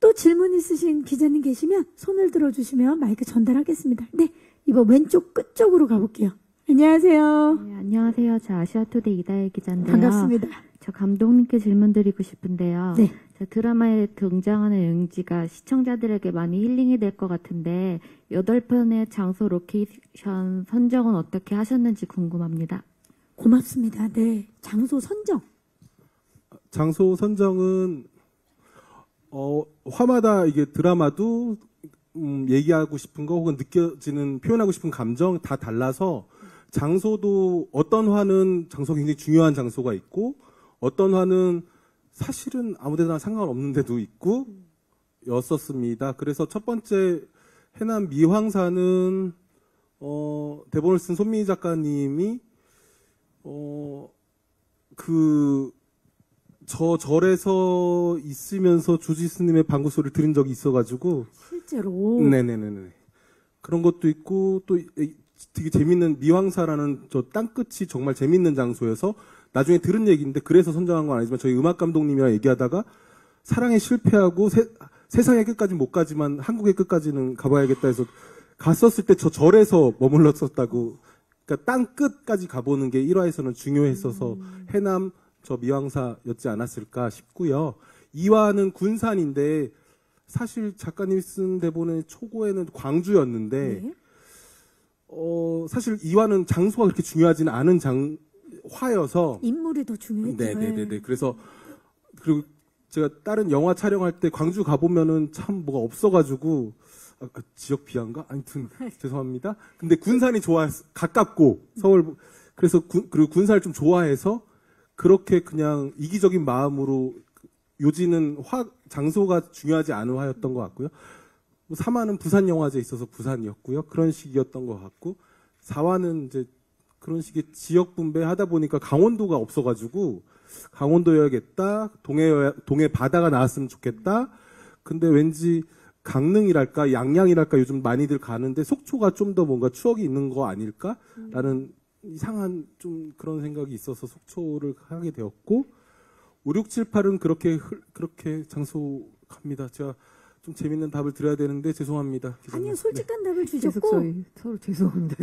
또 질문 있으신 기자님 계시면 손을 들어주시면 마이크 전달하겠습니다. 네, 이번 왼쪽 끝쪽으로 가볼게요. 안녕하세요. 네, 안녕하세요. 저 아시아투데이 이다혜 기자인데요. 반갑습니다. 저 감독님께 질문 드리고 싶은데요. 네. 저 드라마에 등장하는 연기가 시청자들에게 많이 힐링이 될 것 같은데 8편의 장소 로케이션 선정은 어떻게 하셨는지 궁금합니다. 고맙습니다. 네, 장소 선정. 장소 선정은 화마다 이게 드라마도 얘기하고 싶은 거 혹은 느껴지는 표현하고 싶은 감정 다 달라서 장소도 어떤 화는 장소가 굉장히 중요한 장소가 있고 어떤 화는 사실은 아무데나 상관없는 데도 있고 였었습니다. 그래서 첫 번째 해남 미황사는 대본을 쓴 손민희 작가님이 저 절에서 있으면서 주지스님의 방구 소리를 들은 적이 있어가지고 실제로. 네네네네 그런 것도 있고 또 되게 재밌는 미황사라는 저 땅끝이 정말 재밌는 장소여서 나중에 들은 얘기인데 그래서 선정한 건 아니지만 저희 음악 감독님이랑 얘기하다가 사랑에 실패하고 세상의 끝까지 못 가지만 한국의 끝까지는 가봐야겠다 해서 갔었을 때 저 절에서 머물렀었다고. 그러니까 땅 끝까지 가보는 게 1화에서는 중요했어서 해남 저 미황사였지 않았을까 싶고요. 2화는 군산인데 사실 작가님이 쓴 대본의 초고에는 광주였는데 네. 사실 2화는 장소가 그렇게 중요하지는 않은 화여서 인물이 더 중요했죠. 네네네네. 그래서 그리고 제가 다른 영화 촬영할 때 광주 가보면은 참 뭐가 없어가지고 지역 비하인가? 아무튼 죄송합니다. 근데 군산이 가깝고 서울 그래서 그리고 군산을 좀 좋아해서 그렇게 그냥 이기적인 마음으로 요지는 장소가 중요하지 않은 화였던 것 같고요. 3화는 부산 영화제에 있어서 부산이었고요. 그런 식이었던 것 같고 4화는 이제 그런 식의 지역 분배하다 보니까 강원도가 없어가지고 강원도여야겠다. 동해 바다가 나왔으면 좋겠다. 근데 왠지 강릉이랄까 양양이랄까 요즘 많이들 가는데 속초가 좀 더 뭔가 추억이 있는 거 아닐까라는 이상한 좀 그런 생각이 있어서 속초를 하게 되었고 5, 6, 7, 8은 그렇게 장소 갑니다. 제가 좀 재밌는 답을 드려야 되는데 죄송합니다. 기자님. 아니요, 솔직한 답을 계속 주셨고 저희 서로 죄송합니다.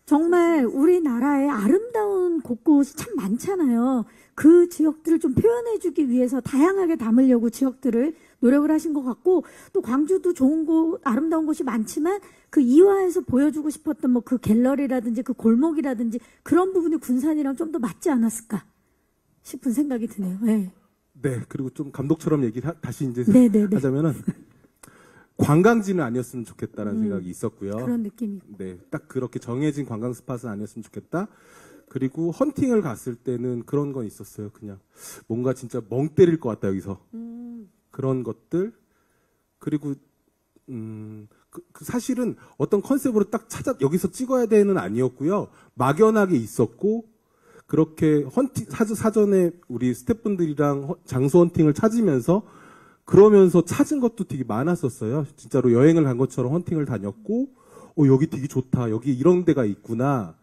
정말 우리나라의 아름다운 곳곳이 참 많잖아요. 그 지역들을 좀 표현해주기 위해서 다양하게 담으려고 지역들을 노력을 하신 것 같고 또 광주도 좋은 곳, 아름다운 곳이 많지만 그 2화에서 보여주고 싶었던 뭐 그 갤러리라든지 그 골목이라든지 그런 부분이 군산이랑 좀 더 맞지 않았을까 싶은 생각이 드네요. 네. 네, 그리고 좀 감독처럼 다시 이제 네네네. 하자면은 관광지는 아니었으면 좋겠다라는 생각이 있었고요. 그런 느낌이. 네, 딱 그렇게 정해진 관광 스팟은 아니었으면 좋겠다. 그리고 헌팅을 갔을 때는 그런 건 있었어요. 그냥 뭔가 진짜 멍 때릴 것 같다 여기서 그런 것들. 그리고 사실은 어떤 컨셉으로 딱 여기서 찍어야 되는 아니었고요. 막연하게 있었고 그렇게 사전에 우리 스태프분들이랑 장소 헌팅을 찾으면서 그러면서 찾은 것도 되게 많았었어요. 진짜로 여행을 간 것처럼 헌팅을 다녔고, 여기 되게 좋다. 여기 이런 데가 있구나.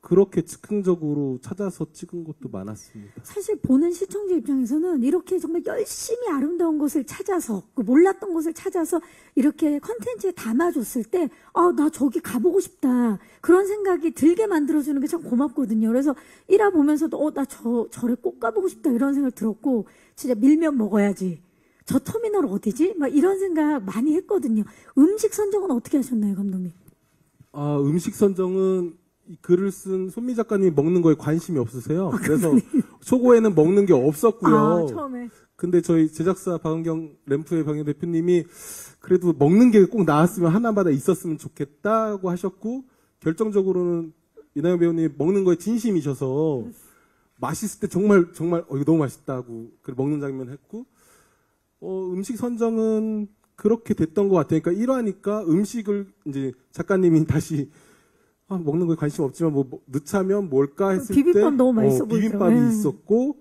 그렇게 즉흥적으로 찾아서 찍은 것도 많았습니다. 사실 보는 시청자 입장에서는 이렇게 정말 열심히 아름다운 곳을 찾아서 몰랐던 곳을 찾아서 이렇게 컨텐츠에 담아줬을 때 나 저기 가보고 싶다. 그런 생각이 들게 만들어주는 게 참 고맙거든요. 그래서 1화 보면서도 나 절에 꼭 가보고 싶다 이런 생각 들었고 진짜 밀면 먹어야지. 저 터미널 어디지? 막 이런 생각 많이 했거든요. 음식 선정은 어떻게 하셨나요, 감독님? 음식 선정은 이 글을 쓴 손미 작가님이 먹는 거에 관심이 없으세요. 그래서 초고에는 먹는 게 없었고요. 처음에. 근데 저희 제작사 박은경 램프의 박은경 대표님이 그래도 먹는 게 꼭 나왔으면 하나마다 있었으면 좋겠다고 하셨고, 결정적으로는 이나영 배우님이 먹는 거에 진심이셔서 맛있을 때 정말 이거 너무 맛있다고 먹는 장면 했고, 음식 선정은 그렇게 됐던 것 같아요. 그러니까 1화니까 음식을 이제 작가님이 다시 먹는 거에 관심 없지만 뭐 넣자면 뭘까 했을 때 비빔밥 너무 맛있어 보이더라고요. 비빔밥이 네. 있었고,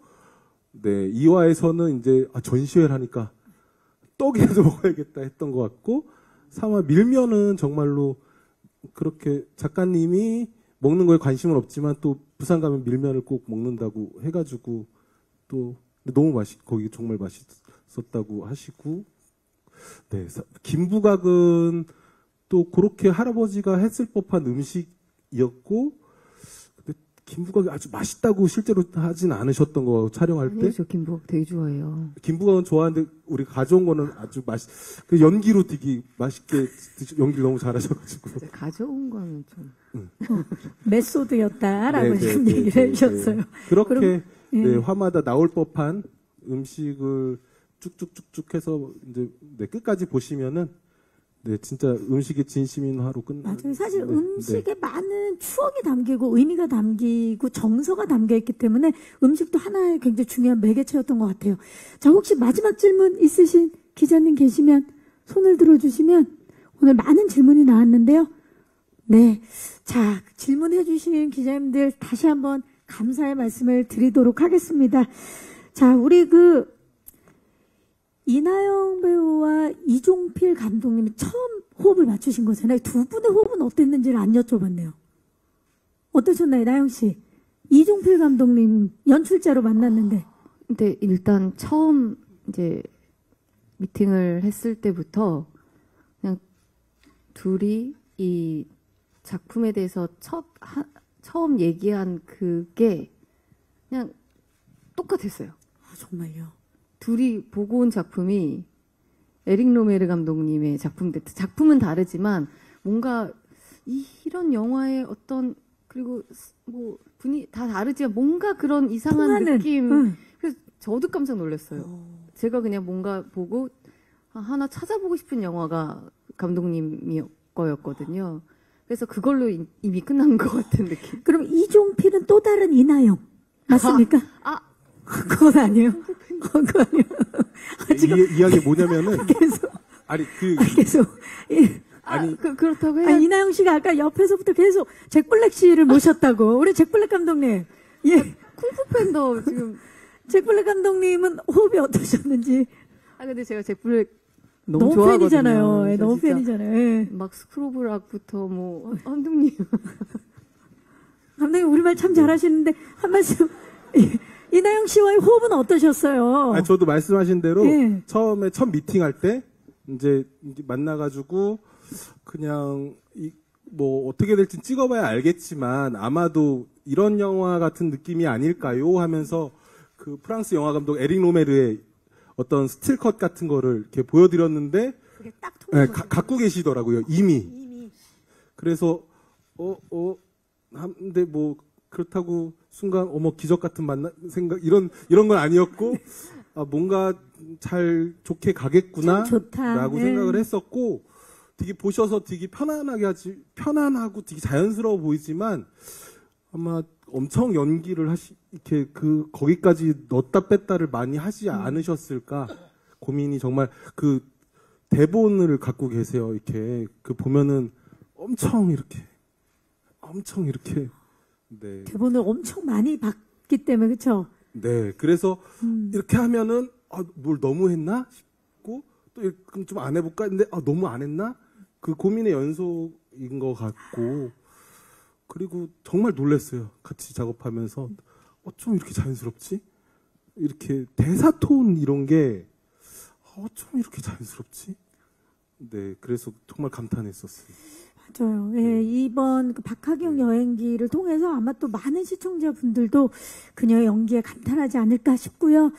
네, 2화에서는 이제 전시회를 하니까 떡이라도 먹어야겠다 했던 것 같고, 3화 밀면은 정말로 그렇게 작가님이 먹는 거에 관심은 없지만 또 부산 가면 밀면을 꼭 먹는다고 해가지고 또 너무 거기 정말 맛있었다고 하시고, 네, 김부각은 또 그렇게 할아버지가 했을 법한 음식이었고, 근데 김부각이 아주 맛있다고 실제로 하진 않으셨던 거 촬영할 때. 아니요, 저 김부각 되게 좋아해요. 김부각은 좋아하는데 우리 가져온 거는 아주 그 연기로 되게 맛있게 연기를 너무 잘하셔가지고. 가져온 거는 좀. 메소드였다라고 지금 얘기를 해주셨어요. 그렇게 그럼, 네, 화마다 나올 법한 음식을 쭉쭉쭉쭉 해서 이제 끝까지 보시면은 네, 진짜 음식이 진심인 화로 끝나요. 맞아요. 사실 음식에 많은 추억이 담기고 의미가 담기고 정서가 담겨 있기 때문에 음식도 하나의 굉장히 중요한 매개체였던 것 같아요. 자, 혹시 마지막 질문 있으신 기자님 계시면 손을 들어주시면, 오늘 많은 질문이 나왔는데요. 네. 자, 질문해 주신 기자님들 다시 한번 감사의 말씀을 드리도록 하겠습니다. 자, 우리 이나영 배우와 이종필 감독님이 처음 호흡을 맞추신 거잖아요. 두 분의 호흡은 어땠는지를 안 여쭤봤네요. 어떠셨나요, 나영 씨? 이종필 감독님 연출자로 만났는데. 근데 일단 처음 이제 미팅을 했을 때부터 그냥 둘이 이 작품에 대해서 처음 얘기한 그게 그냥 똑같았어요. 정말요? 둘이 보고 온 작품이 에릭 로메르 감독님의 작품은 다르지만 뭔가 이런 영화의 어떤, 그리고 뭐 분이 다 다르지만 뭔가 그런 이상한 통하는, 느낌. 그래서 저도 깜짝 놀랐어요. 제가 그냥 뭔가 보고 하나 찾아보고 싶은 영화가 감독님이 거였거든요. 그래서 그걸로 이미 끝난 것 같은 느낌. 그럼 이종필은 또 다른 이나영 맞습니까? 그건 아니에요. 그건 아니에요. 지금 이야기 뭐냐면은 계속 계속 그렇다고 해야. 이나영 씨가 아까 옆에서부터 계속 잭 블랙 씨를 모셨다고. 우리 잭 블랙 감독님. 예. 쿵푸 팬더 지금. 잭 블랙 감독님은 호흡이 어떠셨는지. 근데 제가 잭 블랙 너무 팬이잖아요. 예, 너무 팬이잖아요. 예. 막 스크로브락부터 뭐 감독님. 감독님 우리말 참 잘하시는데 한 말씀. 이나영 씨와의 호흡은 어떠셨어요? 저도 말씀하신 대로 예. 처음에 첫 미팅할 때 이제 만나가지고 그냥 뭐 어떻게 될지 찍어봐야 알겠지만 아마도 이런 영화 같은 느낌이 아닐까요? 하면서 그 프랑스 영화 감독 에릭 로메르의 어떤 스틸컷 같은 거를 이렇게 보여드렸는데 그게 딱 네, 갖고 계시더라고요. 이미. 그래서 근데 뭐 그렇다고 순간 기적 같은 생각 이런 건 아니었고 뭔가 잘 좋게 가겠구나라고 생각을 했었고, 되게 보셔서 되게 편안하고 되게 자연스러워 보이지만 아마 엄청 연기를 이렇게 거기까지 넣었다 뺐다를 많이 하지 않으셨을까 고민이 정말 대본을 갖고 계세요. 이렇게 보면은 엄청 이렇게 네. 대본을 엄청 많이 봤기 때문에 그렇죠? 네. 그래서 이렇게 하면은 뭘 너무 했나 싶고, 또 그럼 좀 안 해볼까 했는데 너무 안 했나? 그 고민의 연속인 것 같고, 그리고 정말 놀랐어요. 같이 작업하면서 좀 이렇게 자연스럽지? 이렇게 대사 톤 이런 게 좀 이렇게 자연스럽지? 네. 그래서 정말 감탄했었어요. 맞아요. 예, 이번 박하경 여행기를 통해서 아마 또 많은 시청자분들도 그녀의 연기에 감탄하지 않을까 싶고요.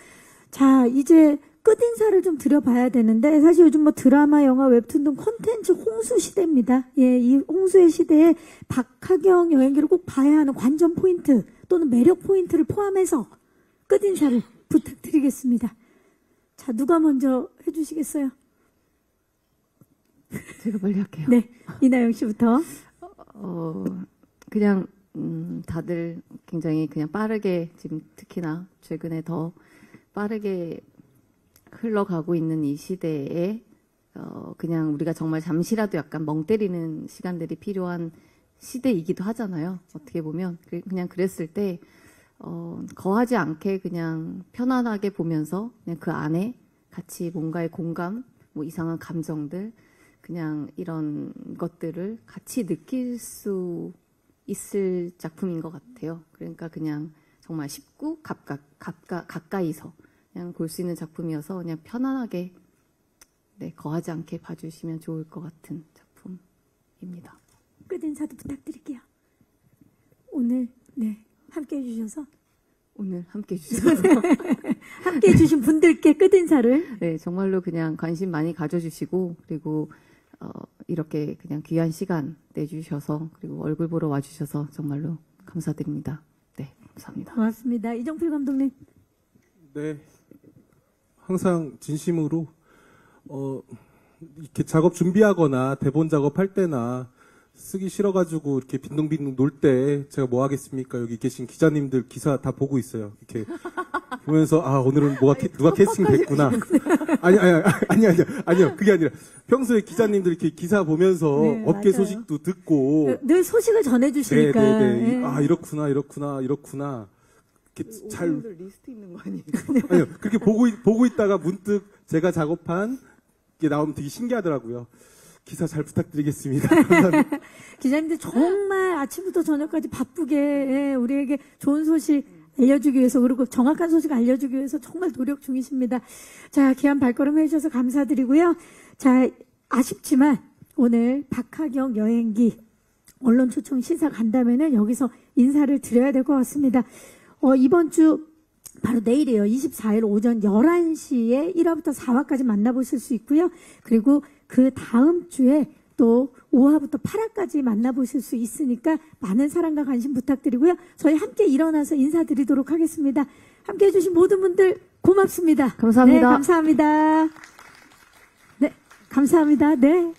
자, 이제 끝인사를 좀 드려봐야 되는데 사실 요즘 뭐 드라마, 영화, 웹툰 등 콘텐츠 홍수 시대입니다. 예, 이 홍수의 시대에 박하경 여행기를 꼭 봐야 하는 관전 포인트 또는 매력 포인트를 포함해서 끝인사를 부탁드리겠습니다. 자, 누가 먼저 해주시겠어요? 제가 빨리 할게요. 네, 이나영 씨부터. 그냥 다들 굉장히 그냥 빠르게 지금 특히나 최근에 더 빠르게 흘러가고 있는 이 시대에 그냥 우리가 정말 잠시라도 약간 멍 때리는 시간들이 필요한 시대이기도 하잖아요. 어떻게 보면 그냥 그랬을 때 거하지 않게 그냥 편안하게 보면서 그냥 그 안에 같이 뭔가의 공감, 뭐 이상한 감정들, 그냥 이런 것들을 같이 느낄 수 있을 작품인 것 같아요. 그러니까 그냥 정말 쉽고 가까이서 그냥 볼 수 있는 작품이어서 그냥 편안하게 거하지 않게 봐주시면 좋을 것 같은 작품입니다. 끝인사도 부탁드릴게요. 오늘 함께 해주셔서 오늘 함께 해주셔서 함께 해주신 분들께 끝인사를 네, 정말로 그냥 관심 많이 가져주시고 그리고 이렇게 그냥 귀한 시간 내주셔서 그리고 얼굴 보러 와주셔서 정말로 감사드립니다. 네, 감사합니다. 고맙습니다. 이정필 감독님. 네, 항상 진심으로 이렇게 작업 준비하거나 대본 작업할 때나 쓰기 싫어가지고 이렇게 빈둥빈둥 놀 때 제가 뭐 하겠습니까? 여기 계신 기자님들 기사 다 보고 있어요. 이렇게 보면서 아 오늘은 누가 캐스팅 됐구나. 아니요 그게 아니라 평소에 기자님들 이렇게 기사 보면서 네, 업계 맞아요. 소식도 듣고 늘 소식을 전해주시니까. 네네네. 예. 아 이렇구나. 이렇게 잘 리스트 있는 거 아니에요? 아니요 그렇게 보고 있다가 문득 제가 작업한 게 나오면 되게 신기하더라고요. 기사 잘 부탁드리겠습니다. 감사합니다. 기자님들 정말 아침부터 저녁까지 바쁘게 우리에게 좋은 소식 알려주기 위해서 그리고 정확한 소식 알려주기 위해서 정말 노력 중이십니다. 자, 귀한 발걸음 해주셔서 감사드리고요. 자, 아쉽지만 오늘 박하경 여행기 언론 초청 시사 간담회는 여기서 인사를 드려야 될 것 같습니다. 이번 주 바로 내일이에요. 24일 오전 11시에 1화부터 4화까지 만나보실 수 있고요. 그리고 그 다음 주에 또 5화부터 8화까지 만나보실 수 있으니까 많은 사랑과 관심 부탁드리고요. 저희 함께 일어나서 인사드리도록 하겠습니다. 함께 해주신 모든 분들 고맙습니다. 감사합니다. 네, 감사합니다. 네, 감사합니다. 네.